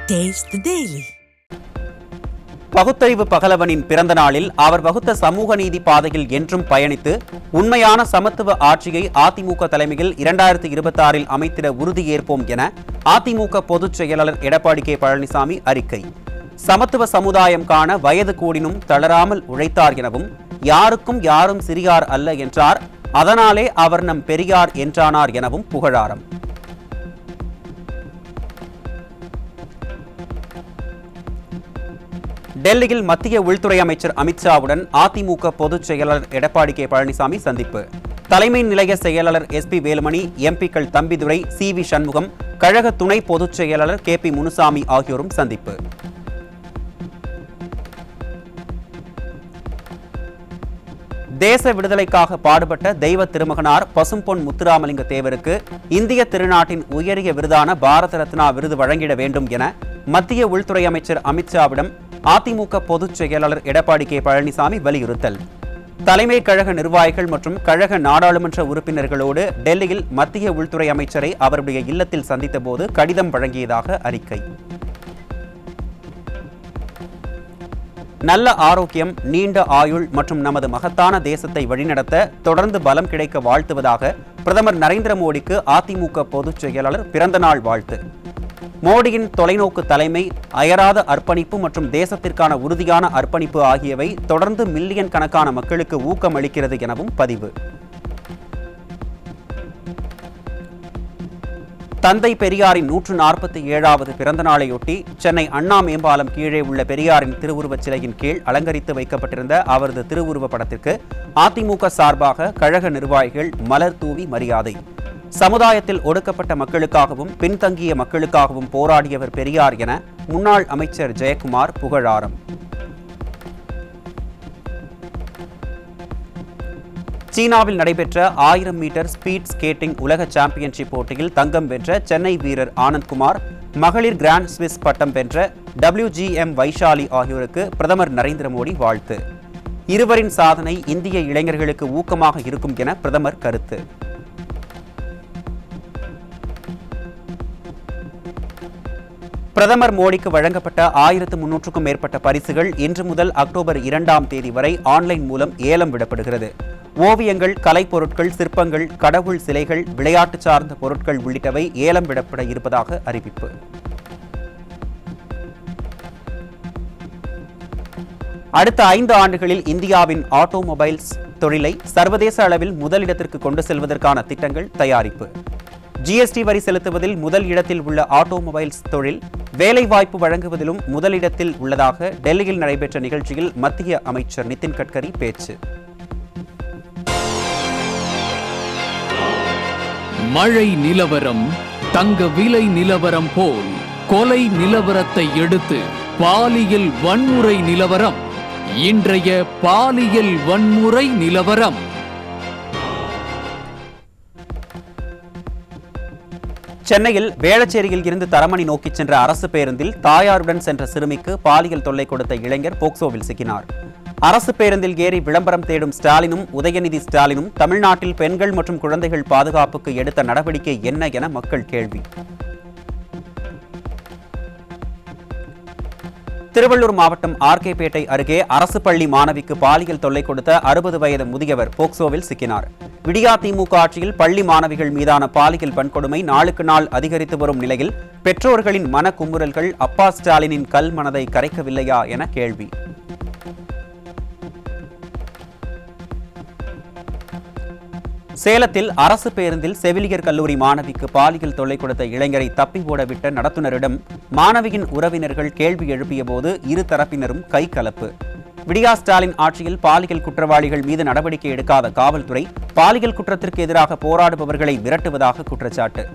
Taste the Daily. பகுத்தறிவு பகலவனின் பிறந்த நாளில் அவர் வகுத்த சமூக நீதி பாதையில் என்றும் பயணித்து உண்மையான சமத்துவ ஆட்சியை அதிமுக தலைமையில் 2026 அமைத்திட உறுதியேற்போம் என அதிமுக பொதுச் செயலாளர் எடப்பாடி கே பழனிசாமி அறிக்கை. சமத்துவ சமுதாயம் காண வயது கூடினும் தளராமல் உழைத்தார் எனவும் யாருக்கும் யாரும் சிறியார் அல்ல என்றார், அதனாலே அவர் நம் பெரியார் என்றானார் எனவும் புகழாரம். டெல்லியில் மத்திய உள்துறை அமைச்சர் அமித்ஷாவுடன் அதிமுக பொதுச் செயலாளர் எடப்பாடி கே பழனிசாமி சந்திப்பு. தலைமை நிலைய செயலாளர் SP வேலுமணி, எம்பிக்கள் தம்பிதுரை, CV சண்முகம், கழக துணை பொதுச் செயலாளர் KP முனுசாமி ஆகியோரும் சந்திப்பு. தேச விடுதலைக்காக பாடுபட்ட தெய்வ திருமகனார் பசும்பொன் முத்துராமலிங்க தேவருக்கு இந்திய திருநாட்டின் உயரிய விருதான பாரத ரத்னா விருது வழங்கிட வேண்டும் என மத்திய உள்துறை அமைச்சர் அமித்ஷாவிடம் அதிமுக பொதுச் செயலாளர் எடப்பாடி கே பழனிசாமி வலியுறுத்தல். தலைமை கழக நிர்வாகிகள் மற்றும் கழக நாடாளுமன்ற உறுப்பினர்களோடு டெல்லியில் மத்திய உள்துறை அமைச்சரை அவருடைய இல்லத்தில் சந்தித்த போது கடிதம் வழங்கியதாக அறிக்கை. நல்ல ஆரோக்கியம், நீண்ட ஆயுள் மற்றும் நமது மகத்தான தேசத்தை வழிநடத்த தொடர்ந்து பலம் கிடைக்க வாழ்த்துவதாக பிரதமர் நரேந்திர மோடிக்கு அதிமுக பொதுச் செயலாளர் பிறந்தநாள் வாழ்த்து. மோடியின் தொலைநோக்கு தலைமை, அயராத அர்ப்பணிப்பு மற்றும் தேசத்திற்கான உறுதியான அர்ப்பணிப்பு ஆகியவை தொடர்ந்து மில்லியன் கணக்கான மக்களுக்கு ஊக்கம் அளிக்கிறது எனவும் பதிவு. தந்தை பெரியாரின் 147வது பிறந்த நாளையொட்டி சென்னை அண்ணா மேம்பாலம் கீழே உள்ள பெரியாரின் திருவுருவச் சிலையின் கீழ் அலங்கரித்து வைக்கப்பட்டிருந்த அவரது திருவுருவ படத்திற்கு அதிமுக சார்பாக கழக நிர்வாகிகள் மலர் தூவி மரியாதை. சமுதாயத்தில் ஒடுக்கப்பட்ட மக்களுக்காகவும் பின்தங்கிய மக்களுக்காகவும் போராடியவர் பெரியார் என முன்னாள் அமைச்சர் ஜெயக்குமார் புகழாரம். சீனாவில் நடைபெற்ற 1000 மீட்டர் ஸ்பீட் ஸ்கேட்டிங் உலக சாம்பியன்ஷிப் போட்டியில் தங்கம் வென்ற சென்னை வீரர் ஆனந்த்குமார், மகளிர் கிராண்ட் ஸ்விஸ் பட்டம் வென்ற WGM வைஷாலி ஆகியோருக்கு பிரதமர் நரேந்திர மோடி வாழ்த்து. இருவரின் சாதனை இந்திய இளைஞர்களுக்கு ஊக்கமாக இருக்கும் என பிரதமர் கருத்து. பிரதமர் மோடிக்கு வழங்கப்பட்ட 1300க்கும் மேற்பட்ட பரிசுகள் இன்று முதல் அக்டோபர் 2ஆம் தேதி வரை ஆன்லைன் மூலம் ஏலம் விடப்படுகிறது. ஓவியங்கள், கலைப்பொருட்கள், சிற்பங்கள், கடவுள் சிலைகள், விளையாட்டு சார்ந்த பொருட்கள் உள்ளிட்டவை ஏலம் விடப்பட இருப்பதாக அறிவிப்பு. அடுத்த 5 ஆண்டுகளில் இந்தியாவின் ஆட்டோமொபைல்ஸ் தொழிலை சர்வதேச அளவில் முதலிடத்திற்கு கொண்டு செல்வதற்கான திட்டங்கள் தயாரிப்பு. GST வரி செலுத்துவதில் முதல் இடத்தில் உள்ள ஆட்டோமொபைல்ஸ் தொழில் வேலைவாய்ப்பு வழங்குவதிலும் முதலிடத்தில் உள்ளதாக டெல்லியில் நடைபெற்ற நிகழ்ச்சியில் மத்திய அமைச்சர் நிதின் கட்கரி பேச்சு. மழை நிலவரம், தங்க விலை நிலவரம் போல் கொலை நிலவரத்தை எடுத்து பாலியல் வன்முறை நிலவரம். இன்றைய பாலியல் வன்முறை நிலவரம். சென்னையில் வேளச்சேரியில் இருந்து தரமணி நோக்கி சென்ற அரசு பேருந்தில் தாயாருடன் சென்ற சிறுமிக்கு பாலியல் தொல்லை கொடுத்த இளைஞர் போக்சோவில் சிக்கினார். அரசு பேருந்தில் ஏறி விளம்பரம் தேடும் ஸ்டாலினும் உதயநிதி ஸ்டாலினும் தமிழ்நாட்டில் பெண்கள் மற்றும் குழந்தைகள் பாதுகாப்புக்கு எடுத்த நடவடிக்கை என்ன என மக்கள் கேள்வி. திருவள்ளூர் மாவட்டம் ஆர்கேபேட்டை அருகே அரசு பள்ளி மாணவிக்கு பாலியல் தொல்லை கொடுத்த 60 வயது முதியவர் போக்சோவில் சிக்கினார். விடியா திமுக ஆட்சியில் பள்ளி மாணவிகள் மீதான பாலியல் வன்கொடுமை நாளுக்கு நாள் அதிகரித்து வரும் நிலையில் பெற்றோர்களின் மன குமுறல்கள் அப்பா ஸ்டாலினின் கல் மனதை கரைக்கவில்லையா என கேள்வி. சேலத்தில் அரசு பேருந்தில் செவிலியர் கல்லூரி மாணவிக்கு பாலியல் தொல்லை கொடுத்த இளைஞரை தப்பி ஓடவிட்ட நடத்துனரிடம் மாணவியின் உறவினர்கள் கேள்வி எழுப்பிய போது இரு தரப்பினரும் கைகலப்பு. விடியா ஸ்டாலின் ஆட்சியில் பாலியல் குற்றவாளிகள் மீது நடவடிக்கை எடுக்காத காவல்துறை பாலியல் குற்றத்திற்கு எதிராக போராடுபவர்களை விரட்டுவதாக குற்றச்சாட்டு.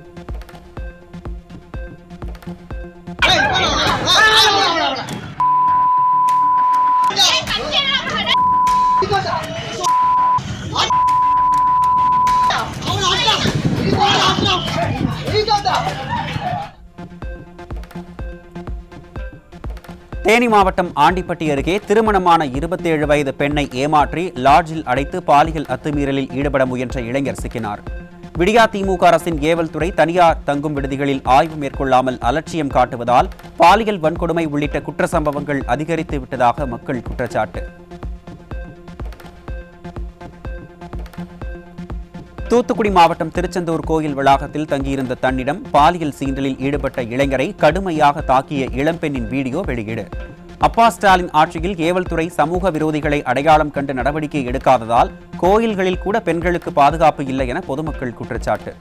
தேனி மாவட்டம் ஆண்டிப்பட்டி அருகே திருமணமான 27 வயது பெண்ணை ஏமாற்றி லாட்ஜில் அடைத்து பாலியல் அத்துமீறலில் ஈடுபட முயன்ற இளைஞர் சிக்கினார். விடியா திமுக அரசின் ஏவல் துறை தனியார் தங்கும் விடுதிகளில் ஆய்வு மேற்கொள்ளாமல் அலட்சியம் காட்டுவதால் பாலியல் வன்கொடுமை உள்ளிட்ட குற்ற சம்பவங்கள் அதிகரித்து விட்டதாக மக்கள் குற்றச்சாட்டு. தூத்துக்குடி மாவட்டம் திருச்செந்தூர் கோயில் வளாகத்தில் தங்கியிருந்த தன்னிடம் பாலியல் சீண்டலில் ஈடுபட்ட இளைஞரை கடுமையாக தாக்கிய இளம்பெண்ணின் வீடியோ வெளியீடு. அப்பா ஸ்டாலின் ஆட்சியில் ஏவல் துறை சமூக விரோதிகளை அடையாளம் கண்டு நடவடிக்கை எடுக்காததால் கோயில்களில் கூட பெண்களுக்கு பாதுகாப்பு இல்லை என பொதுமக்கள் குற்றச்சாட்டு.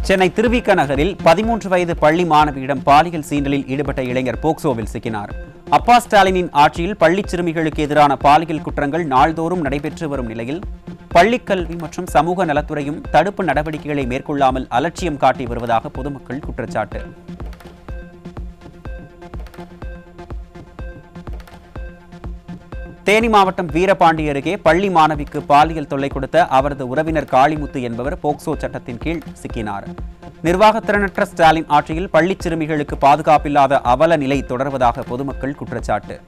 சென்னை திருவிக நகரில் 13 வயது பள்ளி மாணவியிடம் பாலியல் சீண்டலில் ஈடுபட்ட இளைஞர் போக்சோவில் சிக்கினார். அப்பா ஸ்டாலினின் ஆட்சியில் பள்ளி சிறுமிகளுக்கு எதிரான பாலியல் குற்றங்கள் நாள்தோறும் நடைபெற்று வரும் நிலையில் பள்ளிக்கல்வி மற்றும் சமூக நலத்துறையும் தடுப்பு நடவடிக்கைகளை மேற்கொள்ளாமல் அலட்சியம் காட்டி வருவதாக பொதுமக்கள் குற்றச்சாட்டு. தேனி மாவட்டம் வீரபாண்டி அருகே பள்ளி மாணவிக்கு பாலியல் தொல்லை கொடுத்த அவரது உறவினர் காளிமுத்து என்பவர் போக்சோ சட்டத்தின் கீழ் சிக்கினார். நிர்வாகத்திறனற்ற ஸ்டாலின் ஆட்சியில் பள்ளி சிறுமிகளுக்கு பாதுகாப்பில்லாத அவல நிலை தொடர்வதாக பொதுமக்கள் குற்றச்சாட்டு.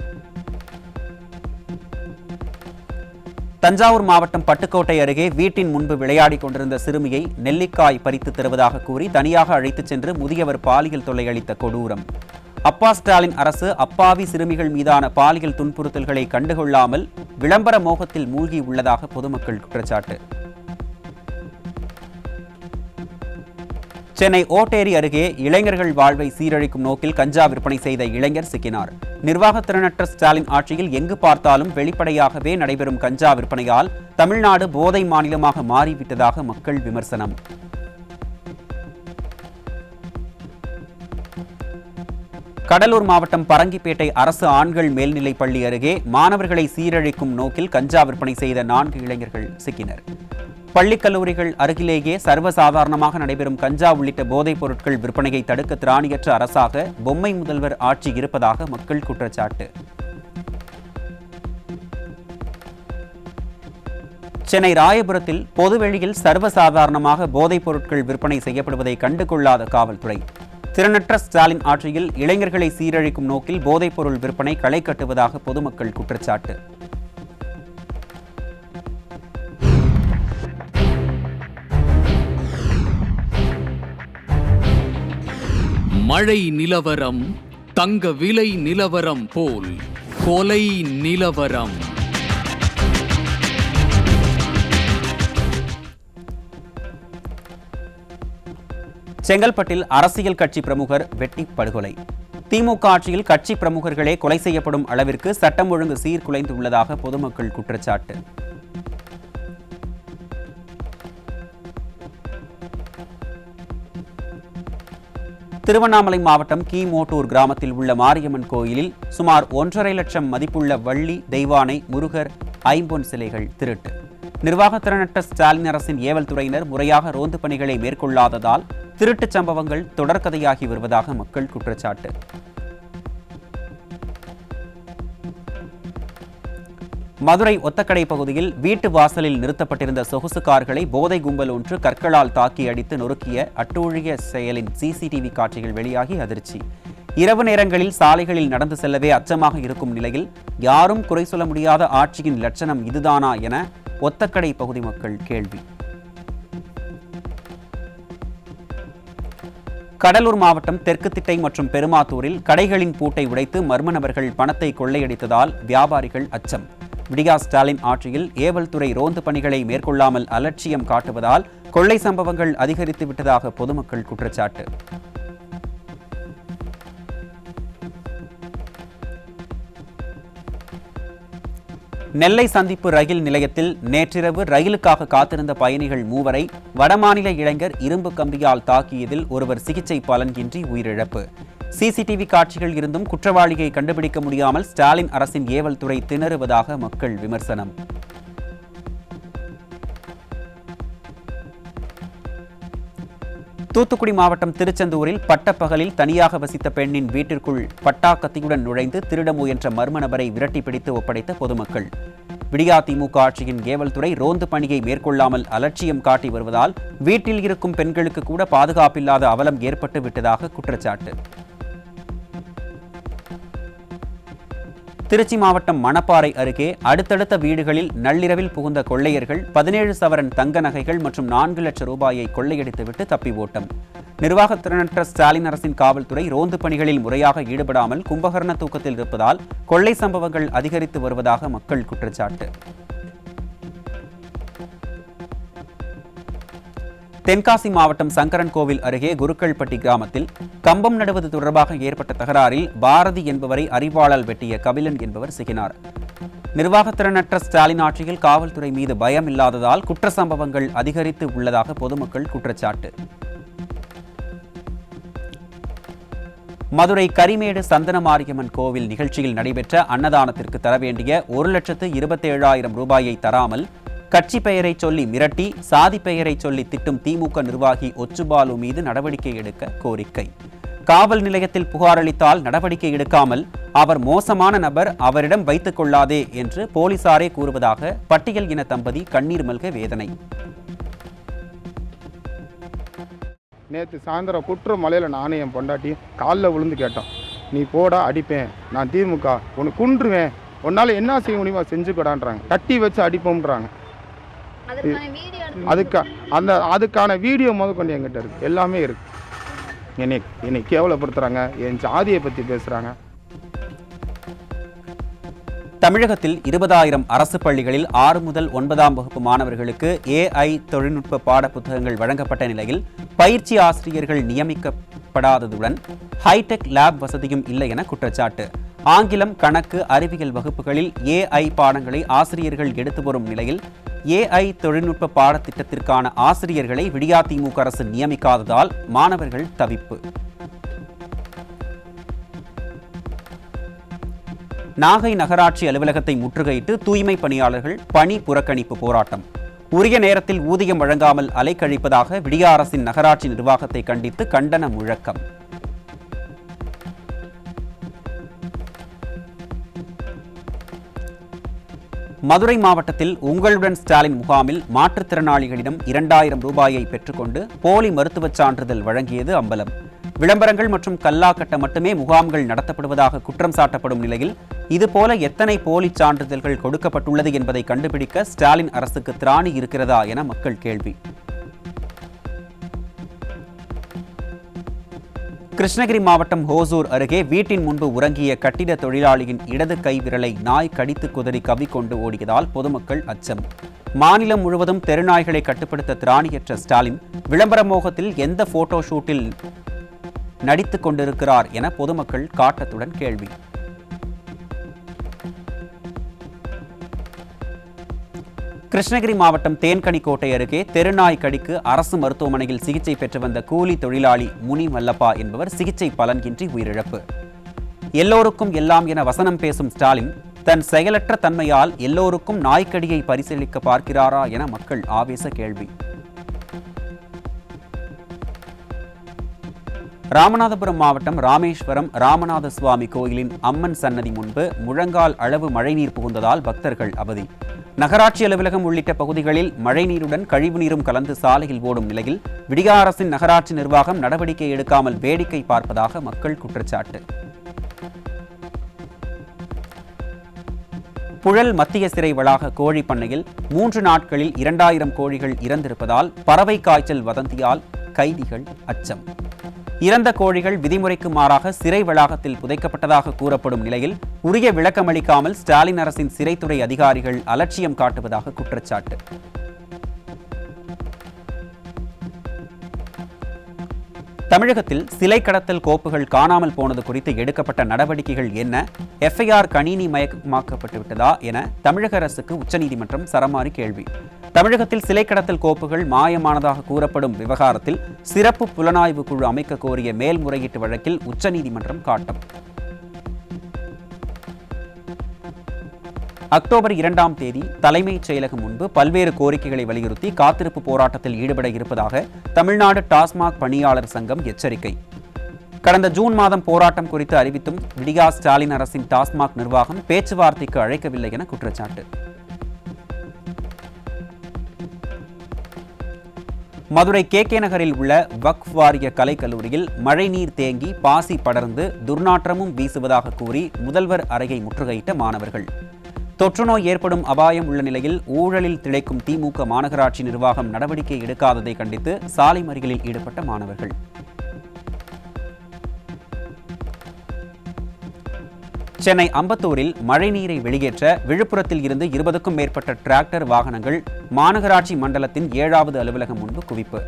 தஞ்சாவூர் மாவட்டம் பட்டுக்கோட்டை அருகே வீட்டின் முன்பு விளையாடிக் கொண்டிருந்த சிறுமியை நெல்லிக்காய் பறித்து தருவதாக கூறி தனியாக அழைத்துச் சென்று முதியவர் பாலியல் தொல்லை அளித்த கொடூரம். அப்பா ஸ்டாலின் அரசு அப்பாவி சிறுமிகள் மீதான பாலியல் துன்புறுத்தல்களை கண்டுகொள்ளாமல் விளம்பர மோகத்தில் மூழ்கி உள்ளதாக பொதுமக்கள் குற்றச்சாட்டு. சென்னை ஓட்டேரி அருகே இளைஞர்கள் வாழ்வை சீரழிக்கும் நோக்கில் கஞ்சா விற்பனை செய்த இளைஞர் சிக்கினார். நிர்வாகத்திறனற்ற ஸ்டாலின் ஆட்சியில் எங்கு பார்த்தாலும் வெளிப்படையாகவே நடைபெறும் கஞ்சா விற்பனையால் தமிழ்நாடு போதை மாநிலமாக மாறிவிட்டதாக மக்கள் விமர்சனம். கடலூர் மாவட்டம் பரங்கிப்பேட்டை அரசு ஆண்கள் மேல்நிலைப் பள்ளி அருகே மாணவர்களை சீரழிக்கும் நோக்கில் கஞ்சா விற்பனை செய்த 4 இளைஞர்கள் சிக்கினர். பள்ளிக் கல்லூரிகள் அருகிலேயே சர்வசாதாரணமாக நடைபெறும் கஞ்சா உள்ளிட்ட போதைப் பொருட்கள் விற்பனையை தடுக்க திராணியற்ற அரசாக பொம்மை முதல்வர் ஆட்சி இருப்பதாக மக்கள் குற்றச்சாட்டு. சென்னை ராயபுரத்தில் பொதுவெளியில் சர்வசாதாரணமாக போதைப் பொருட்கள் விற்பனை செய்யப்படுவதை கண்டுகொள்ளாத காவல்துறை. திறனற்ற ஸ்டாலின் ஆட்சியில் இளைஞர்களை சீரழிக்கும் நோக்கில் போதைப் பொருள் விற்பனை களை கட்டுவதாக பொதுமக்கள் குற்றச்சாட்டு. மழை நிலவரம் தங்க விலை நிலவரம் போல் கொலை நிலவரம். செங்கல்பட்டில் அரசியல் கட்சி பிரமுகர் வெட்டி படுகொலை. திமுக ஆட்சியில் கட்சி பிரமுகர்களே கொலை செய்யப்படும் அளவிற்கு சட்டம் ஒழுங்கு சீர்குலைந்து உள்ளதாக பொதுமக்கள் குற்றச்சாட்டு. திருவண்ணாமலை மாவட்டம் கீமோட்டூர் கிராமத்தில் உள்ள மாரியம்மன் கோயிலில் சுமார் 1.5 லட்சம் மதிப்புள்ள வள்ளி, தெய்வானை, முருகர், ஐம்பொன் சிலைகள் திருட்டு. நிர்வாகத்திறனற்ற ஸ்டாலின் அரசின் ஏவல் துறையினர் முறையாக ரோந்து பணிகளை மேற்கொள்ளாததால் திருட்டுச் சம்பவங்கள் தொடர்கதையாகி வருவதாக மக்கள் குற்றச்சாட்டு. மதுரை ஒத்தக்கடை பகுதியில் வீட்டு வாசலில் நிறுத்தப்பட்டிருந்த சொகுசு கார்களை போதை கும்பல் ஒன்று கற்களால் தாக்கி அடித்து நொறுக்கிய அட்டூழிய செயலின் சிசிடிவி காட்சிகள் வெளியாகி அதிர்ச்சி. இரவு நேரங்களில் சாலைகளில் நடந்து செல்லவே அச்சமாக இருக்கும் நிலையில் யாரும் குறை சொல்ல முடியாத ஆட்சியின் லட்சணம் இதுதானா என ஒத்தக்கடை பகுதி மக்கள் கேள்வி. கடலூர் மாவட்டம் தெற்கு திட்டை மற்றும் பெருமாத்தூரில் கடைகளின் பூட்டை உடைத்து மர்ம நபர்கள் பணத்தை கொள்ளையடித்ததால் வியாபாரிகள் அச்சம். விடியா ஸ்டாலின் ஆட்சியில் ஏவல் துறை ரோந்து பணிகளை மேற்கொள்ளாமல் அலட்சியம் காட்டுவதால் கொள்ளை சம்பவங்கள் அதிகரித்து விட்டதாக பொதுமக்கள் குற்றச்சாட்டு. நெல்லை சந்திப்பு ரயில் நிலையத்தில் நேற்றிரவு ரயிலுக்காக காத்திருந்த பயணிகள் 3 வடமாநில இளைஞர் இரும்பு கம்பியால் தாக்கியதில் ஒருவர் சிகிச்சை பலனின்றி உயிரிழப்பு. சிசிடிவி காட்சிகள் இருந்தும் குற்றவாளியை கண்டுபிடிக்க முடியாமல் ஸ்டாலின் அரசின் ஏவல் துறை திணறுவதாக மக்கள் விமர்சனம். தூத்துக்குடி மாவட்டம் திருச்செந்தூரில் பட்டப்பகலில் தனியாக வசித்த பெண்ணின் வீட்டிற்குள் பட்டா கத்தியுடன் நுழைந்து திருட முயன்ற மர்ம நபரை விரட்டி பிடித்து ஒப்படைத்த பொதுமக்கள். விடியா திமுக ஆட்சியின் கேவல்துறை ரோந்து பணியை மேற்கொள்ளாமல் அலட்சியம் காட்டி வருவதால் வீட்டில் இருக்கும் பெண்களுக்கு கூட பாதுகாப்பில்லாத அவலம் ஏற்பட்டு விட்டதாக குற்றச்சாட்டு. திருச்சி மாவட்டம் மணப்பாறை அருகே அடுத்தடுத்த வீடுகளில் நள்ளிரவில் புகுந்த கொள்ளையர்கள் 17 சவரன் தங்க நகைகள் மற்றும் 4 லட்சம் ரூபாயை கொள்ளையடித்துவிட்டு தப்பி ஓட்டம். நிர்வாகத்திறனற்ற ஸ்டாலின் அரசின் காவல்துறை ரோந்து பணிகளில் முறையாக ஈடுபடாமல் கும்பகர்ண தூக்கத்தில் இருப்பதால் கொள்ளை சம்பவங்கள் அதிகரித்து வருவதாக மக்கள் குற்றச்சாட்டு. தென்காசி மாவட்டம் சங்கரன் கோவில் அருகே குருக்கள்பட்டி கிராமத்தில் கம்பம் நடுவது தொடர்பாக ஏற்பட்ட தகராறில் பாரதி என்பவரை அரிவாளால் வெட்டிய கபிலன் என்பவர் சிக்கினார். நிர்வாகத்திறனற்ற ஸ்டாலின் ஆட்சியில் காவல்துறை மீது பயம் இல்லாததால் குற்ற சம்பவங்கள் அதிகரித்து உள்ளதாக பொதுமக்கள் குற்றச்சாட்டு. மதுரை கரிமேடு சந்தனமாரியம்மன் கோவில் நிகழ்ச்சியில் நடைபெற்ற அன்னதானத்திற்கு தர வேண்டிய 1,27,000 ரூபாயை தராமல் கட்சி பெயரை சொல்லி மிரட்டி சாதி பெயரை சொல்லி திட்டும் திமுக நிர்வாகி ஒச்சுபாலு மீது நடவடிக்கை எடுக்க கோரிக்கை. காவல் நிலையத்தில் புகார் அளித்தால் நடவடிக்கை எடுக்காமல் அவர் மோசமான நபர், அவரிடம் வைத்துக் கொள்ளாதே என்று போலீசாரே கூறுவதாக பட்டியல் இன தம்பதி கண்ணீர் மல்க வேதனை. நேற்று சாயந்தரம் குற்ற மலையில் நானும் என் பொண்டாட்டி காலில் விழுந்து கேட்டோம், நீ போடா அடிப்பேன், நான் திமுக உனக்கு குன்றுவேன், உன்னால் என்ன செய்ய முடியுமா செஞ்சுக்கடான்றாங்க, கட்டி வச்சு அடிப்போம்ன்றாங்க. அதுக்கான வீடியோ முதற்கொண்டு என்கிட்ட இருக்கு, எல்லாமே இருக்கு. என்னை கேவலப்படுத்துறாங்க, என் ஜாதியை பற்றி பேசுறாங்க. தமிழகத்தில் 20,000 அரசு பள்ளிகளில் 6 முதல் 9ஆம் வகுப்பு மாணவர்களுக்கு AI தொழில்நுட்ப பாட புத்தகங்கள் வழங்கப்பட்ட நிலையில் பயிற்சி ஆசிரியர்கள் நியமிக்கப்படாததுடன் ஹைடெக் லேப் வசதியும் இல்லை என குற்றச்சாட்டு. ஆங்கிலம், கணக்கு, அறிவியல் வகுப்புகளில் AI பாடங்களை ஆசிரியர்கள் எடுத்து வரும் நிலையில் AI தொழில்நுட்ப பாடத்திட்டத்திற்கான ஆசிரியர்களை விடியா திமுக அரசு நியமிக்காததால் மாணவர்கள் தவிப்பு. நாகை நகராட்சி அலுவலகத்தை முற்றுகையிட்டு தூய்மை பணியாளர்கள் பணி புறக்கணிப்பு போராட்டம். உரிய நேரத்தில் ஊதியம் வழங்காமல் அலைக்கழிப்பதாக விடியா அரசின் நகராட்சி நிர்வாகத்தை கண்டித்து கண்டன முழக்கம். மதுரை மாவட்டத்தில் உங்களுடன் ஸ்டாலின் முகாமில் மாற்றுத்திறனாளிகளிடம் 2,000 ரூபாயை பெற்றுக்கொண்டு போலி மருத்துவச் சான்றிதழ் வழங்கியது அம்பலம். விளம்பரங்கள் மற்றும் கல்லாக்கட்ட மட்டுமே முகாம்கள் நடத்தப்படுவதாக குற்றம் சாட்டப்படும் நிலையில் இதுபோல எத்தனை போலி சான்றிதழ்கள் கொடுக்கப்பட்டுள்ளது என்பதை கண்டுபிடிக்க ஸ்டாலின் அரசுக்கு திராணி இருக்கிறதா என மக்கள் கேள்வி. கிருஷ்ணகிரி மாவட்டம் ஹோசூர் அருகே வீட்டின் முன்பு உறங்கிய கட்டிட தொழிலாளியின் இடது கை விரலை நாய் கடித்து குதறி கவ்விக்கொண்டு ஓடியதால் பொதுமக்கள் அச்சம். மாநிலம் முழுவதும் தெருநாய்களை கட்டுப்படுத்த திராணியற்ற ஸ்டாலின் விளம்பர மோகத்தில் எந்த போட்டோ ஷூட்டில் நடித்துக் கொண்டிருக்கிறார் என பொதுமக்கள் காட்டத்துடன் கேள்வி. கிருஷ்ணகிரி மாவட்டம் தேன்கனிக்கோட்டை அருகே தெருநாய் கடிக்கு அரசு மருத்துவமனையில் சிகிச்சை பெற்று வந்த கூலி தொழிலாளி முனி மல்லப்பா என்பவர் சிகிச்சை பலனின்றி உயிரிழப்பு. எல்லோருக்கும் எல்லாம் என வசனம் பேசும் ஸ்டாலின் தன் செயலற்ற தன்மையால் எல்லோருக்கும் நாய்க்கடியை பரிசீலிக்க பார்க்கிறாரா என மக்கள் ஆவேச கேள்வி. ராமநாதபுரம் மாவட்டம் ராமேஸ்வரம் ராமநாத சுவாமி கோயிலின் அம்மன் சன்னதி முன்பு முழங்கால் அளவு மழைநீர் புகுந்ததால் பக்தர்கள் அவதி. நகராட்சி அலுவலகம் உள்ளிட்ட பகுதிகளில் மழைநீருடன் கழிவுநீரும் கலந்து சாலையில் ஓடும் நிலையில் விடியா அரசின் நகராட்சி நிர்வாகம் நடவடிக்கை எடுக்காமல் வேடிக்கை பார்ப்பதாக மக்கள் குற்றச்சாட்டு. புழல் மத்திய சிறை வளாக கோழி பண்ணையில் 3 நாட்களில் 2,000 கோழிகள் இறந்திருப்பதால் பறவை காய்ச்சல் வதந்தியால் கைதிகள் அச்சம். இறந்த கோழிகள் விதிமுறைக்கு மாறாக சிறை வளாகத்தில் புதைக்கப்பட்டதாக கூறப்படும் நிலையில் உரிய விளக்கமளிக்காமல் ஸ்டாலின் அரசின் சிறைத்துறை அதிகாரிகள் அலட்சியம் காட்டுவதாக குற்றச்சாட்டு. தமிழகத்தில் சிலை கடத்தல் கோப்புகள் காணாமல் போனது குறித்து எடுக்கப்பட்ட நடவடிக்கைகள் என்ன? FIR கணினி மயமாக்கப்பட்டுவிட்டதா என தமிழக அரசுக்கு உச்சநீதிமன்றம் சரமாரி கேள்வி. தமிழகத்தில் சிலை கடத்தல் கோப்புகள் மாயமானதாக கூறப்படும் விவகாரத்தில் சிறப்பு புலனாய்வு குழு அமைக்க கோரிய மேல்முறையீட்டு வழக்கில் உச்சநீதிமன்றம் காட்டம். அக்டோபர் 2ஆம் தேதி தலைமைச் செயலகம் முன்பு பல்வேறு கோரிக்கைகளை வலியுறுத்தி காத்திருப்பு போராட்டத்தில் ஈடுபட இருப்பதாக தமிழ்நாடு டாஸ்மாக் பணியாளர் சங்கம் எச்சரிக்கை. கடந்த ஜூன் மாதம் போராட்டம் குறித்து அறிவித்தும் விடியா ஸ்டாலின் அரசின் டாஸ்மாக் நிர்வாகம் பேச்சுவார்த்தைக்கு அழைக்கவில்லை என குற்றச்சாட்டு. மதுரை KK நகரில் உள்ள வக்ஃப் வாரிய கலைக்கல்லூரியில் மழைநீர் தேங்கி பாசி படர்ந்து துர்நாற்றமும் வீசுவதாக கூறி முதல்வர் அறையை முற்றுகையிட்ட மாணவர்கள். தொற்றுநோய் ஏற்படும் அபாயம் உள்ள நிலையில் ஊழலில் திளைக்கும் திமுக மாநகராட்சி நிர்வாகம் நடவடிக்கை எடுக்காததை கண்டித்து சாலை மறியலில் ஈடுபட்ட மாணவர்கள். சென்னை அம்பத்தூரில் மழைநீரை வெளியேற்ற விழுப்புரத்தில் இருந்து 20க்கும் மேற்பட்ட டிராக்டர் வாகனங்கள் மாநகராட்சி மண்டலத்தின் 7வது அலுவலகம் முன்பு குவிப்பு.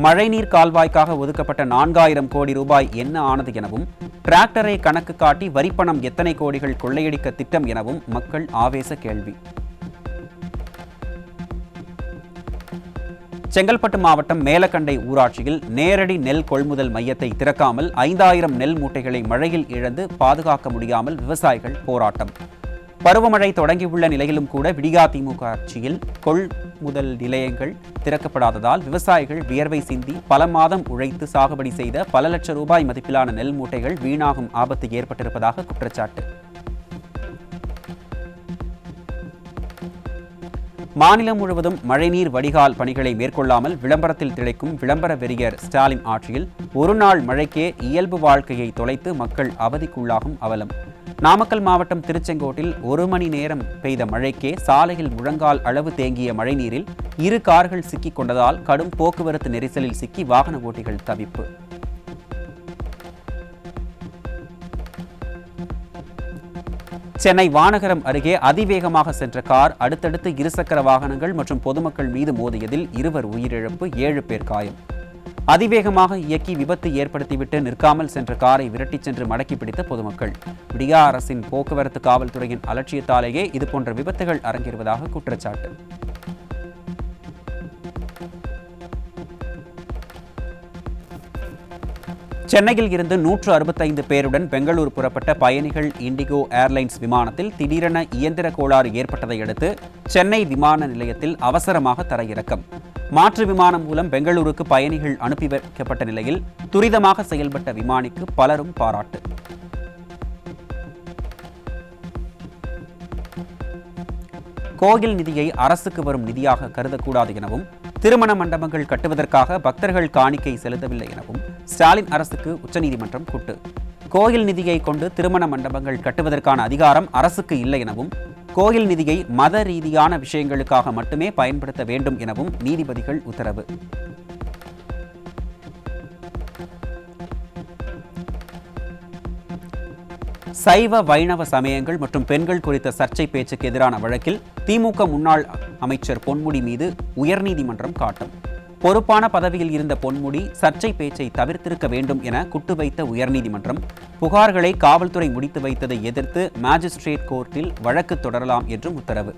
மழைநீர் கால்வாய்க்காக ஒதுக்கப்பட்ட 4000 கோடி ரூபாய் என்ன ஆனது எனவும், டிராக்டரை கணக்கு காட்டி வரிப்பணம் எத்தனை கோடிகள் கொள்ளையடிக்க திட்டம் எனவும் மக்கள் ஆவேச கேள்வி. செங்கல்பட்டு மாவட்டம் மேலக்கண்டை ஊராட்சியில் நேரடி நெல் கொள்முதல் மையத்தை திறக்காமல் 5000 நெல் மூட்டைகளை மழையில் இழந்து பாதுகாக்க முடியாமல் விவசாயிகள் போராட்டம். பருவமழை தொடங்கியுள்ள நிலையிலும் கூட விடியா திமுக ஆட்சியில் கொள்முதல் நிலையங்கள் திறக்கப்படாததால் விவசாயிகள் வியர்வை சிந்தி பல மாதம் உழைத்து சாகுபடி செய்த பல லட்சம் ரூபாய் மதிப்பிலான நெல் மூட்டைகள் வீணாகும் ஆபத்து ஏற்பட்டிருப்பதாக குற்றச்சாட்டு. மாநிலம் முழுவதும் மழைநீர் வடிகால் பணிகளை மேற்கொள்ளாமல் விளம்பரத்தில் திளைக்கும் விளம்பர வெறியர் ஸ்டாலின் ஆட்சியில் ஒரு நாள் மழைக்கே இயல்பு வாழ்க்கையை தொலைத்து மக்கள் அவதிக்குள்ளாகும் அவலம். நாமக்கல் மாவட்டம் திருச்செங்கோட்டில் 1 மணி நேரம் பெய்த மழைக்கே சாலையில் முழங்கால் அளவு தேங்கிய மழைநீரில் 2 கார்கள் சிக்கிக் கொண்டதால் கடும் போக்குவரத்து நெரிசலில் சிக்கி வாகன ஓட்டிகள் தவிப்பு. சென்னை வானகரம் அருகே அதிவேகமாக சென்ற கார் அடுத்தடுத்து இருசக்கர வாகனங்கள் மற்றும் பொதுமக்கள் மீது மோதியதில் 2 உயிரிழப்பு, 7 பேர் காயம். அதிவேகமாக இயக்கி விபத்து ஏற்படுத்திவிட்டு நிற்காமல் சென்ற காரை விரட்டிச் சென்று மடக்கி பிடித்த பொதுமக்கள். விடியா அரசின் போக்குவரத்து காவல்துறையின் அலட்சியத்தாலேயே இதுபோன்ற விபத்துகள் அரங்கேறுவதாக குற்றச்சாட்டு. சென்னையில் இருந்து 165 பேருடன் பெங்களூர் புறப்பட்ட பயணிகள் இண்டிகோ ஏர்லைன்ஸ் விமானத்தில் திடீரென இயந்திர கோளாறு ஏற்பட்டதை அடுத்து சென்னை விமான நிலையத்தில் அவசரமாக தரையிறக்கம். மாற்று விமானம் மூலம் பெங்களூருக்கு பயணிகள் அனுப்பி வைக்கப்பட்ட நிலையில் துரிதமாக செயல்பட்ட விமானிக்கு பலரும் பாராட்டு. கோயில் நிதியை அரசுக்கு வரும் நிதியாக கருதக்கூடாது எனவும், திருமண மண்டபங்கள் கட்டுவதற்காக பக்தர்கள் காணிக்கை செலுத்தவில்லை எனவும் ஸ்டாலின் அரசுக்கு உச்சநீதிமன்றம் கூட்டு. கோயில் நிதியை கொண்டு திருமண மண்டபங்கள் கட்டுவதற்கான அதிகாரம் அரசுக்கு இல்லை எனவும், கோயில் நிதியை மத ரீதியான விஷயங்களுக்காக மட்டுமே பயன்படுத்த வேண்டும் எனவும் நீதிபதிகள் உத்தரவு. சைவ வைணவ சமயங்கள் மற்றும் பெண்கள் குறித்த சர்ச்சை பேச்சுக்கு எதிரான வழக்கில் திமுக முன்னாள் அமைச்சர் பொன்முடி மீது உயர்நீதிமன்றம் காட்டம். பொறுப்பான பதவியில் இருந்த பொன்முடி சர்ச்சை பேச்சை தவிர்த்திருக்க வேண்டும் என குட்டு வைத்த உயர்நீதிமன்றம் புகார்களை காவல்துறை முடித்து வைத்ததை எதிர்த்து மாஜிஸ்ட்ரேட் கோர்ட்டில் வழக்கு தொடரலாம் என்றும் உத்தரவு.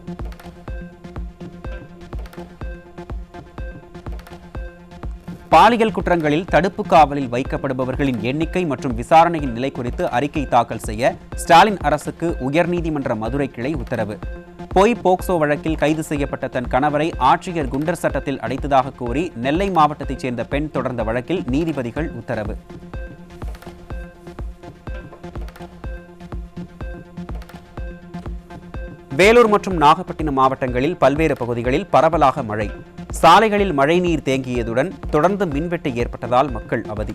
பாலியல் குற்றங்களில் தடுப்பு காவலில் வைக்கப்படுபவர்களின் எண்ணிக்கை மற்றும் விசாரணையின் நிலை குறித்து அறிக்கை தாக்கல் செய்ய ஸ்டாலின் அரசுக்கு உயர்நீதிமன்ற மதுரை கிளை உத்தரவு. பொய் போக்சோ வழக்கில் கைது செய்யப்பட்ட தன் கணவரை ஆட்சியர் குண்டர் சட்டத்தில் அடைத்ததாக கூறி நெல்லை மாவட்டத்தைச் சேர்ந்த பெண் தொடர்ந்த வழக்கில் நீதிபதிகள் உத்தரவு. வேலூர் மற்றும் நாகப்பட்டினம் மாவட்டங்களில் பல்வேறு பகுதிகளில் பரவலாக மழை. சாலைகளில் மழைநீர் தேங்கியதுடன் தொடர்ந்து மின்வெட்டு ஏற்பட்டதால் மக்கள் அவதி.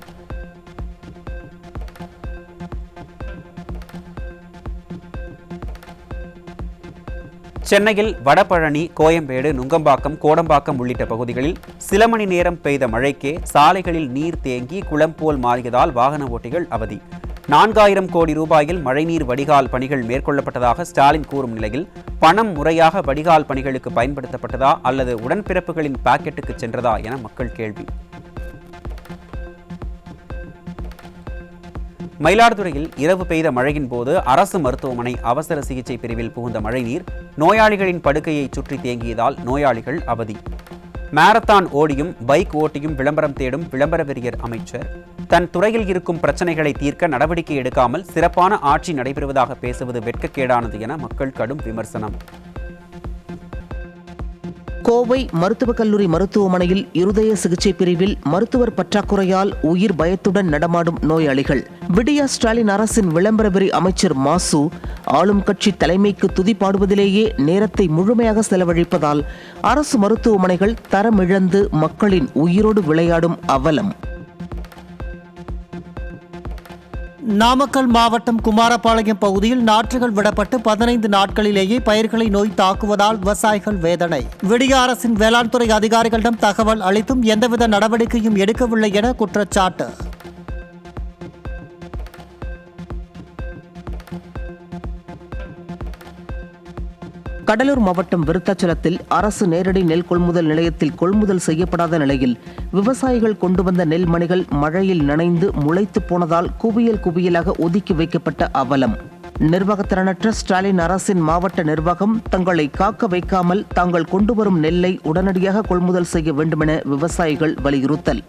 சென்னையில் வடபழனி, கோயம்பேடு, நுங்கம்பாக்கம், கோடம்பாக்கம் உள்ளிட்ட பகுதிகளில் சில மணி நேரம் பெய்த மழைக்கே சாலைகளில் நீர் தேங்கி குளம் போல் மாறியதால் வாகன ஓட்டிகள் அவதி. 4000 கோடி ரூபாயில் மழைநீர் வடிகால் பணிகள் மேற்கொள்ளப்பட்டதாக ஸ்டாலின் கூறும் நிலையில் பணம் முறையாக வடிகால் பணிகளுக்கு பயன்படுத்தப்பட்டதா அல்லது உடன்பிறப்புகளின் பாக்கெட்டுக்கு சென்றதா என மக்கள் கேள்வி. மயிலாடுதுறையில் இரவு பெய்த மழையின் போது அரசு மருத்துவமனை அவசர சிகிச்சை பிரிவில் புகுந்த மழைநீர் நோயாளிகளின் படுக்கையை சுற்றி தேங்கியதால் நோயாளிகள் அவதி. மாரத்தான் ஓடியும் பைக் ஓட்டியும் விளம்பரம் தேடும் விளம்பர வெறியர் அமைச்சர் தன் துறையில் இருக்கும் பிரச்சனைகளை தீர்க்க நடவடிக்கை எடுக்காமல் சிறப்பான ஆட்சி நடைபெறுவதாக பேசுவது வெட்கக்கேடானது என மக்கள் கடும் விமர்சனம். கோவை மருத்துவக் கல்லூரி மருத்துவமனையில் இருதய சிகிச்சை பிரிவில் மருத்துவர் பற்றாக்குறையால் உயிர் பயத்துடன் நடமாடும் நோயாளிகள். விடியா ஸ்டாலின் அரசின் விளம்பர வரி அமைச்சர் மாசு ஆளும் கட்சி தலைமைக்கு துதிப்பாடுவதிலேயே நேரத்தை முழுமையாக செலவழிப்பதால் அரசு மருத்துவமனைகள் தரமிழந்து மக்களின் உயிரோடு விளையாடும் அவலம். நாமக்கல் மாவட்டம் குமாரபாளையம் பகுதியில் நாற்றுகள் விடப்பட்டு 15 நாட்களிலேயே பயிர்களை நோய் தாக்குவதால் விவசாயிகள் வேதனை. விடிய அரசின் வேளாண் துறை அதிகாரிகளிடம் தகவல் அளித்தும் எந்தவித நடவடிக்கையும் எடுக்கவில்லை என குற்றச்சாட்டு. கடலூர் மாவட்டம் விருத்தாச்சலத்தில் அரசு நேரடி நெல் கொள்முதல் நிலையத்தில் கொள்முதல் செய்யப்படாத நிலையில் விவசாயிகள் கொண்டு வந்த நெல் மணிகள் மழையில் நனைந்து முளைத்து போனதால் குவியல் குவியலாக ஒதுக்கி வைக்கப்பட்ட அவலம். நிர்வாகத்திறனற்ற ஸ்டாலின் அரசின் மாவட்ட நிர்வாகம் தங்களை காக்க வைக்காமல் தாங்கள் கொண்டு வரும் நெல்லை உடனடியாக கொள்முதல் செய்ய வேண்டுமென விவசாயிகள் வலியுறுத்தல்.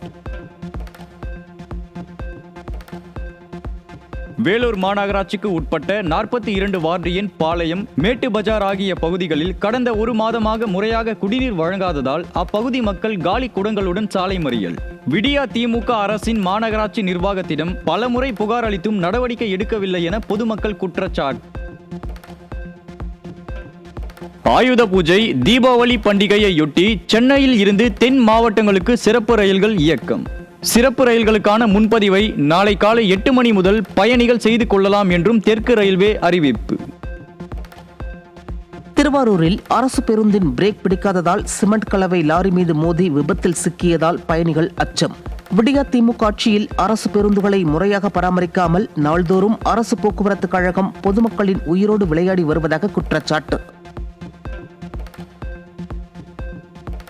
வேலூர் மாநகராட்சிக்கு உட்பட்ட 42 வார்டு எண் பாளையம், மேட்டு பஜார் ஆகிய பகுதிகளில் கடந்த ஒரு மாதமாக முறையாக குடிநீர் வழங்காததால் அப்பகுதி மக்கள் காலி குடங்களுடன் சாலை மறியல். விடியா திமுக அரசின் மாநகராட்சி நிர்வாகத்திடம் பலமுறை புகார் அளித்தும் நடவடிக்கை எடுக்கவில்லை என பொதுமக்கள் குற்றச்சாட்டு. ஆயுத பூஜை, தீபாவளி பண்டிகையையொட்டி சென்னையில் இருந்து தென் மாவட்டங்களுக்கு சிறப்பு ரயில்கள் இயக்கம். சிறப்பு ரயில்களுக்கான முன்பதிவை நாளை காலை 8 மணி முதல் பயணிகள் செய்து கொள்ளலாம் என்றும் தெற்கு ரயில்வே அறிவிப்பு. திருவாரூரில் அரசு பேருந்தின் பிரேக் பிடிக்காததால் சிமெண்ட் கலவை லாரி மீது மோதி விபத்தில் சிக்கியதால் பயணிகள் அச்சம். விடியா திமுக ஆட்சியில் அரசு பேருந்துகளை முறையாக பராமரிக்காமல் நாள்தோறும் அரசு போக்குவரத்து கழகம் பொதுமக்களின் உயிரோடு விளையாடி வருவதாக குற்றச்சாட்டு.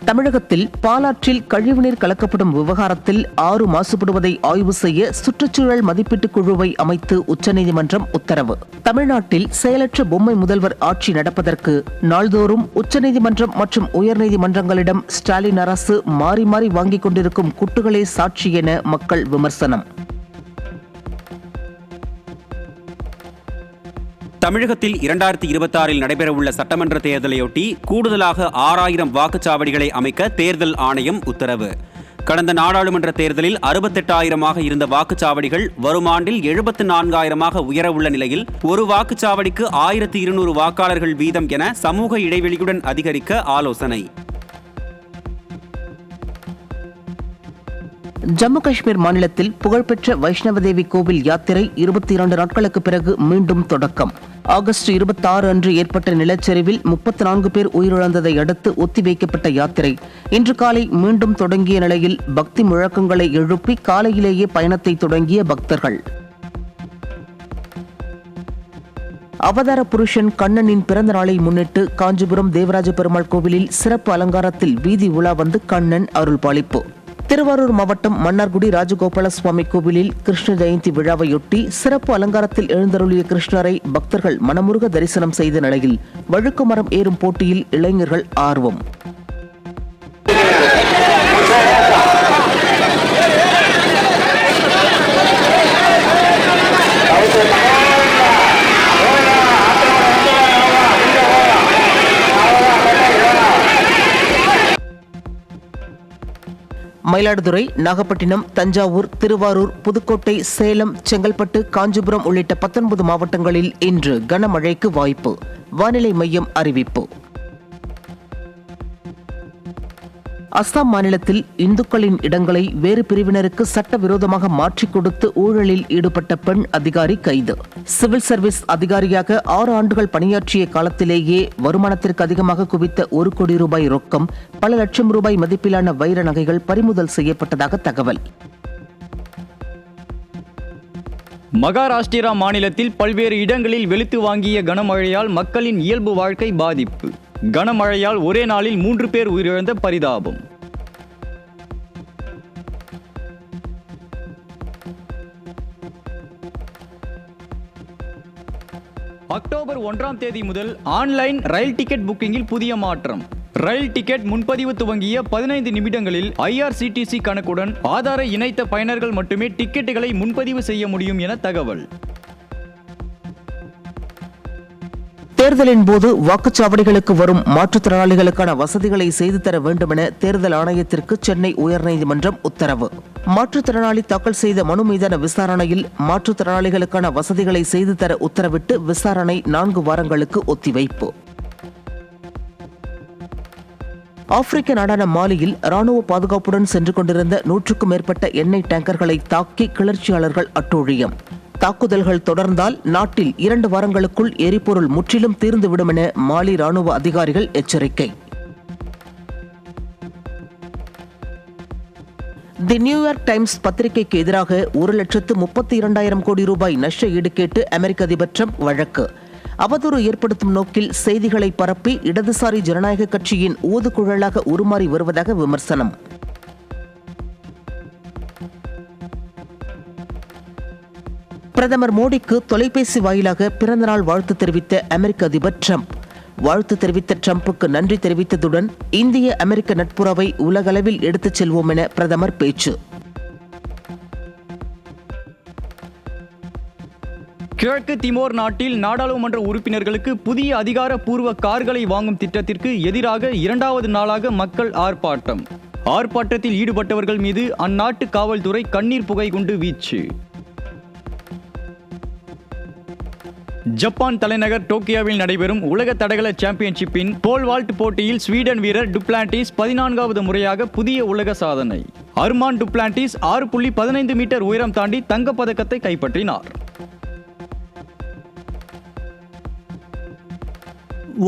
தமிழகத்தில் பாலாற்றில் கழிவுநீர் கலக்கப்படும் விவகாரத்தில் ஆறு மாசுபடுவதை ஆய்வு செய்ய சுற்றுச்சூழல் மதிப்பீட்டுக் குழுவை அமைத்து உச்சநீதிமன்றம் உத்தரவு. தமிழ்நாட்டில் செயலற்ற பொம்மை முதல்வர் ஆட்சி நடப்பதற்கு நாள்தோறும் உச்சநீதிமன்றம் மற்றும் உயர்நீதிமன்றங்களிடம் ஸ்டாலின் அரசு மாறி மாறி வாங்கிக் கொண்டிருக்கும் குட்டுகளே சாட்சி என மக்கள் விமர்சனம். தமிழகத்தில் 2026 நடைபெறவுள்ள சட்டமன்ற தேர்தலையொட்டி கூடுதலாக 6000 வாக்குச்சாவடிகளை அமைக்க தேர்தல் ஆணையம் உத்தரவு. கடந்த நாடாளுமன்ற தேர்தலில் 68,000 இருந்த வாக்குச்சாவடிகள் வரும் ஆண்டில் 74,000 உயரவுள்ள நிலையில் ஒரு வாக்குச்சாவடிக்கு 1200 வாக்காளர்கள் வீதம் என சமூக இடைவெளியுடன் அதிகரிக்க ஆலோசனை. ஜம்மு காஷ்மீர் மாநிலத்தில் புகழ்பெற்ற வைஷ்ணவதேவி கோவில் யாத்திரை 22 நாட்களுக்கு பிறகு மீண்டும் தொடக்கம். ஆகஸ்ட் 26 அன்று ஏற்பட்ட நிலச்சரிவில் 34 பேர் உயிரிழந்ததை அடுத்து ஒத்திவைக்கப்பட்ட யாத்திரை இன்று காலை மீண்டும் தொடங்கிய நிலையில் பக்தி முழக்கங்களை எழுப்பி காலையிலேயே பயணத்தை தொடங்கிய பக்தர்கள். அவதார புருஷன் கண்ணனின் பிறந்த நாளை முன்னிட்டு காஞ்சிபுரம் தேவராஜ பெருமாள் கோவிலில் சிறப்பு அலங்காரத்தில் வீதி உலா வந்து கண்ணன் அருள் பாலிப்பு. திருவாரூர் மாவட்டம் மன்னார்குடி ராஜகோபால சுவாமி கோவிலில் கிருஷ்ண ஜெயந்தி விழாவையொட்டி சிறப்பு அலங்காரத்தில் எழுந்தருளிய கிருஷ்ணரை பக்தர்கள் மனமுருக தரிசனம் செய்த நிலையில் வழுக்கு மரம் ஏறும் போட்டியில் இளைஞர்கள் ஆர்வம். மயிலாடுதுறை, நாகப்பட்டினம், தஞ்சாவூர், திருவாரூர், புதுக்கோட்டை, சேலம், செங்கல்பட்டு, காஞ்சிபுரம் உள்ளிட்ட 19 மாவட்டங்களில் இன்று கனமழைக்கு வாய்ப்பு. வானிலை மையம் அறிவிப்பு. அஸ்ஸாம் மாநிலத்தில் இந்துக்களின் இடங்களை வேறு பிரிவினருக்கு சட்டவிரோதமாக மாற்றிக் கொடுத்து ஊழலில் ஈடுபட்ட பெண் அதிகாரி கைது. சிவில் சர்வீஸ் அதிகாரியாக 6 ஆண்டுகள் பணியாற்றிய காலத்திலேயே வருமானத்திற்கு அதிகமாக குவித்த 1 கோடி ரூபாய் ரொக்கம், பல லட்சம் ரூபாய் மதிப்பிலான வைர நகைகள் பறிமுதல் செய்யப்பட்டதாக தகவல். மகாராஷ்டிரா மாநிலத்தில் பல்வேறு இடங்களில் வெளுத்து வாங்கிய கனமழையால் மக்களின் இயல்பு வாழ்க்கை பாதிப்பு. கனமழையால் ஒரே நாளில் 3 பேர் உயிரிழந்த பரிதாபம். அக்டோபர் 1ஆம் தேதி முதல் ஆன்லைன் ரயில் டிக்கெட் புக்கிங்கில் புதிய மாற்றம். ரயில் டிக்கெட் முன்பதிவு துவங்கிய 15 நிமிடங்களில் IRCTC கணக்குடன் ஆதாரை இணைத்த பயனர்கள் மட்டுமே டிக்கெட்டுகளை முன்பதிவு செய்ய முடியும் என தகவல். தேர்தலின் போது வாக்குச்சாவடிகளுக்கு வரும் மாற்றுத்திறனாளிகளுக்கான வசதிகளை செய்து தர வேண்டும் என தேர்தல் ஆணையத்திற்கு சென்னை உயர்நீதிமன்றம் உத்தரவு. மாற்றுத்திறனாளி தாக்கல் செய்த மனு மீதான விசாரணையில் மாற்றுத்திறனாளிகளுக்கான வசதிகளை செய்து தர உத்தரவிட்டு விசாரணை 4 வாரங்களுக்கு ஒத்திவைப்பு. ஆப்பிரிக்க நாடான மாலியில் ராணுவ பாதுகாப்புடன் சென்று கொண்டிருந்த 100க்கும் மேற்பட்ட எண்ணெய் டேங்கர்களை தாக்கி கிளர்ச்சியாளர்கள் அட்டூழியம். தாக்குதல்கள் தொடர்ந்தால் நாட்டில் 2 வாரங்களுக்குள் எரிபொருள் முற்றிலும் தீர்ந்துவிடும் என மாலி ராணுவ அதிகாரிகள் எச்சரிக்கை. தி நியூயார்க் டைம்ஸ் பத்திரிகைக்கு எதிராக 1,32,000 கோடி ரூபாய் நஷ்ட ஈடு கேட்டு அமெரிக்க அதிபர் ட்ரம்ப் வழக்கு. அவதூறு ஏற்படுத்தும் நோக்கில் செய்திகளை பரப்பி இடதுசாரி ஜனநாயக கட்சியின் ஊதுகுழலாக உருமாறி வருவதாக விமர்சனம். பிரதமர் மோடிக்கு தொலைபேசி வாயிலாக பிறந்தநாள் வாழ்த்து தெரிவித்த அமெரிக்க அதிபர் ட்ரம்ப். வாழ்த்து தெரிவித்த ட்ரம்புக்கு நன்றி தெரிவித்ததுடன் இந்திய அமெரிக்க நட்புறவை உலகளவில் எடுத்துச் செல்வோம் என பிரதமர் பேச்சு. கிழக்கு திமோர் நாட்டில் நாடாளுமன்ற உறுப்பினர்களுக்கு புதிய அதிகாரப்பூர்வ கார்களை வாங்கும் திட்டத்திற்கு எதிராக 2வது நாளாக மக்கள் ஆர்ப்பாட்டம். ஆர்ப்பாட்டத்தில் ஈடுபட்டவர்கள் மீது அந்நாட்டு காவல்துறை கண்ணீர் புகை குண்டு வீச்சு. ஜப்பான் தலைநகர் டோக்கியோவில் நடைபெறும் உலக தடகள சாம்பியன்ஷிப்பின் போல் வால்ட் போட்டியில் ஸ்வீடன் வீரர் டுப்ளாண்டிஸ் 14வது முறையாக புதிய உலக சாதனை. அர்மான் டுப்ளாண்டிஸ் 6.15 மீட்டர் உயரம் தாண்டி தங்கப்பதக்கத்தை கைப்பற்றினார்.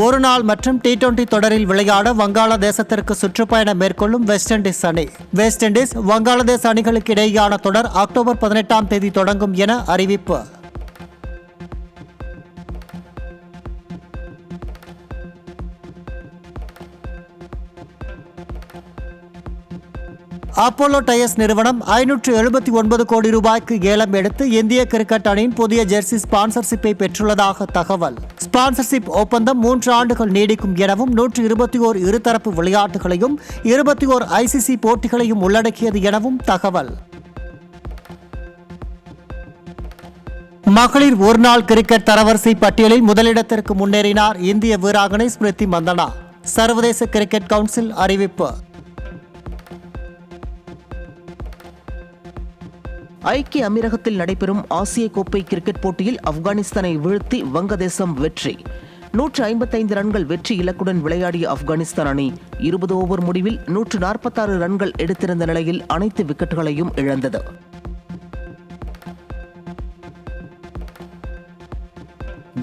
ஒருநாள் மற்றும் T20 தொடரில் விளையாட வங்காளதேசத்திற்கு சுற்றுப்பயணம் மேற்கொள்ளும் வெஸ்ட் இண்டீஸ் அணி. வெஸ்ட் இண்டீஸ் வங்காளதேச அணிகளுக்கு இடையேயான தொடர் அக்டோபர் 18ஆம் தேதி தொடங்கும் என அறிவிப்பு. அப்போலோ டயர்ஸ் நிறுவனம் 579 கோடி ரூபாய்க்கு ஏலம் எடுத்து இந்திய கிரிக்கெட் அணியின் புதிய ஜெர்சி ஸ்பான்சர்ஷிப்பை பெற்றுள்ளதாக தகவல். ஸ்பான்சர்ஷிப் ஒப்பந்தம் 3 ஆண்டுகள் நீடிக்கும் எனவும் 121 இருதரப்பு விளையாட்டுகளையும் 21 ICC போட்டிகளையும் உள்ளடக்கியது எனவும் தகவல். மகளிர் ஒருநாள் கிரிக்கெட் தரவரிசை பட்டியலில் முதலிடத்திற்கு முன்னேறினார் இந்திய வீராங்கனை ஸ்மிருதி மந்தனா. சர்வதேச கிரிக்கெட் கவுன்சில் அறிவிப்பு. ஐக்கிய அமீரகத்தில் நடைபெறும் ஆசிய கோப்பை கிரிக்கெட் போட்டியில் ஆப்கானிஸ்தானை வீழ்த்தி வங்கதேசம் வெற்றி. 155 ரன்கள் வெற்றி இலக்குடன் விளையாடிய ஆப்கானிஸ்தான் அணி 20 ஓவர் முடிவில் 146 ரன்கள் எடுத்திருந்த நிலையில் அனைத்து விக்கெட்டுகளையும் இழந்தது.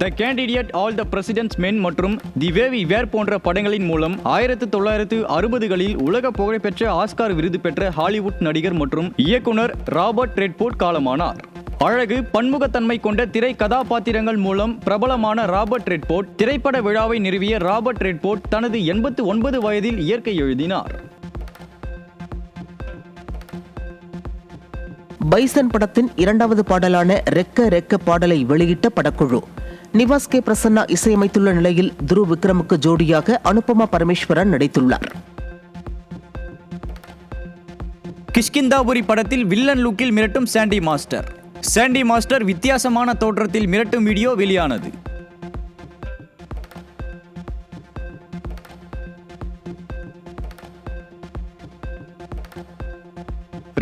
The candidate all the presidents men மற்றும் தி வே வி வேர் போன்ற படங்களின் மூலம் 1960களில் உலக புகழ்பெற்ற ஆஸ்கார் விருது பெற்ற ஹாலிவுட் நடிகர் மற்றும் இயக்குனர் ராபர்ட் ரெட்ஃபோர்ட் காலமானார். அழகு பன்முகத்தன்மை கொண்ட திரை கதாபாத்திரங்கள் மூலம் பிரபலமான ராபர்ட் ரெட்ஃபோர்ட் திரைப்பட விழாவை நிறுவிய ராபர்ட் ரெட்ஃபோர்ட் தனது 89 வயதில் இயற்கை எழுதினார். பைசன் படத்தின் 2வது பாடலான ரெக்க ரெக்க பாடலை வெளியிட்ட படக்குழு. நிவாஸ் கே பிரசன்னா இசையமைத்துள்ள நிலையில் துருவ் விக்ரமுக்கு ஜோடியாக அனுபமா பரமேஸ்வரன் நடித்துள்ளார். கிஷ்கிந்தாபுரி படத்தில் வில்லன் லுக்கில் மிரட்டும் சாண்டி மாஸ்டர். சாண்டி மாஸ்டர் வித்தியாசமான தோற்றத்தில் மிரட்டும் வீடியோ வெளியானது.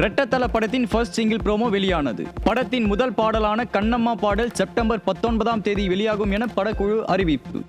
ரெட்டத்தல படத்தின் ஃபர்ஸ்ட் சிங்கிள் ப்ரோமோ வெளியானது. படத்தின் முதல் பாடலான கண்ணம்மா பாடல் செப்டம்பர் 19ஆம் தேதி வெளியாகும் என படக்குழு அறிவிப்பு.